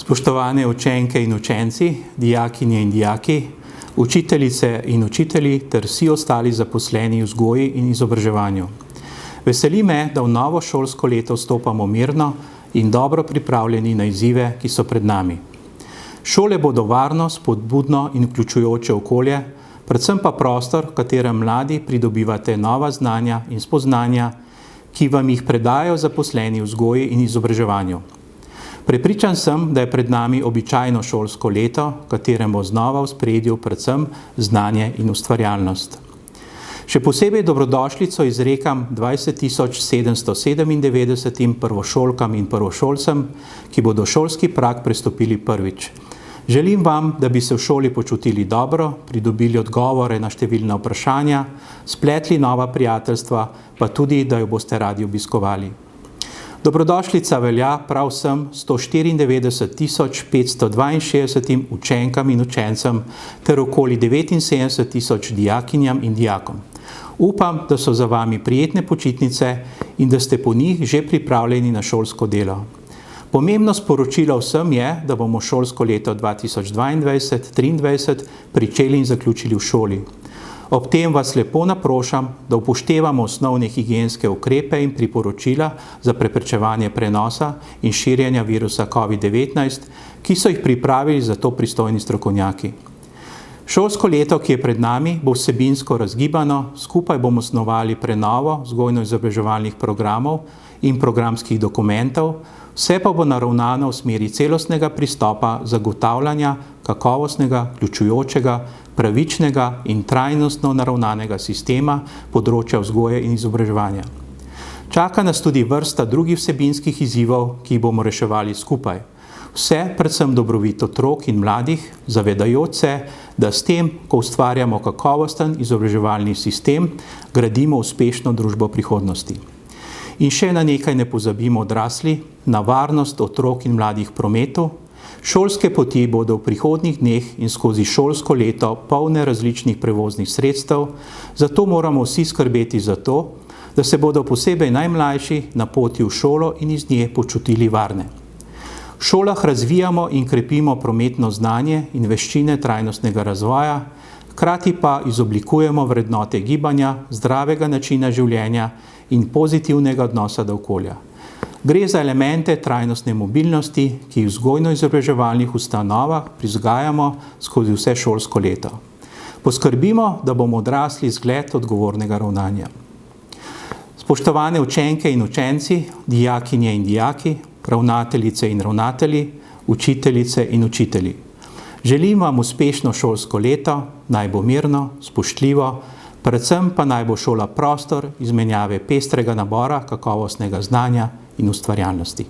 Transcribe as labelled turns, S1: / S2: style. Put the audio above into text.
S1: Spoštovane učenke in učenci, dijakinje in dijaki, učiteljice in učitelji ter vsi ostali zaposleni v vzgoji in izobraževanju. Veseli me, da v novo šolsko leto vstopamo mirno in dobro pripravljeni na izzive, ki so pred nami. Šole bodo varno, spodbudno in vključujoče okolje, predvsem pa prostor, v katerem mladi pridobivate nova znanja in spoznanja, ki vam jih predajo zaposleni v vzgoji in izobraževanju. Prepričan sem, da je pred nami običajno šolsko leto, v katerem bo znova v ospredju predvsem znanje in ustvarjalnost. Še posebej dobrodošlico izrekam 20.797 prvošolkam in prvošolcem, ki bodo šolski prag prestopili prvič. Želim vam, da bi se v šoli počutili dobro, pridobili odgovore na številna vprašanja, spletli nova prijateljstva, pa tudi, da jo boste radi obiskovali. Dobrodošlica velja prav vsem 194.562 učenkam in učencem ter okoli 79.000 dijakinjam in dijakom. Upam, da so za vami prijetne počitnice in da ste po njih že pripravljeni na šolsko delo. Pomembno sporočilo vsem je, da bomo šolsko leto 2022-2023 pričeli in zaključili v šoli. Ob tem vas lepo naprošam, da upoštevamo osnovne higienske ukrepe in priporočila za preprečevanje prenosa in širjenja virusa COVID-19, ki so jih pripravili za to pristojni strokovnjaki. Šolsko leto, ki je pred nami, bo vsebinsko razgibano, skupaj bomo snovali prenovo vzgojno-izobraževalnih programov in programskih dokumentov, vse pa bo naravnano v smeri celostnega pristopa zagotavljanja kakovostnega, vključujočega, pravičnega in trajnostno naravnanega sistema področja vzgoje in izobraževanja. Čaka nas tudi vrsta drugih vsebinskih izzivov, ki jih bomo reševali skupaj. Vse predvsem dobrobit otrok in mladih, zavedajoč se, da s tem, ko ustvarjamo kakovosten izobraževalni sistem, gradimo uspešno družbo prihodnosti. In še na nekaj ne pozabimo odrasli, na varnost otrok in mladih v prometu. Šolske poti bodo v prihodnjih dneh in skozi šolsko leto polne različnih prevoznih sredstev, zato moramo vsi skrbeti za to, da se bodo posebej najmlajši na poti v šolo in iz nje počutili varne. V šolah razvijamo in krepimo prometno znanje in veščine trajnostnega razvoja, hkrati pa izoblikujemo vrednote gibanja, zdravega načina življenja in pozitivnega odnosa do okolja. Gre za elemente trajnostne mobilnosti, ki jih v vzgojno-izobraževalnih ustanovah prizgajamo skozi vse šolsko leto. Poskrbimo, da bomo odrasli zgled odgovornega ravnanja. Spoštovane učenke in učenci, dijakinje in dijaki, ravnateljice in ravnatelji, učiteljice in učitelji. Želim vam uspešno šolsko leto, naj bo mirno, spoštljivo, predvsem pa naj bo šola prostor izmenjave pestrega nabora kakovostnega znanja in ustvarjalnosti.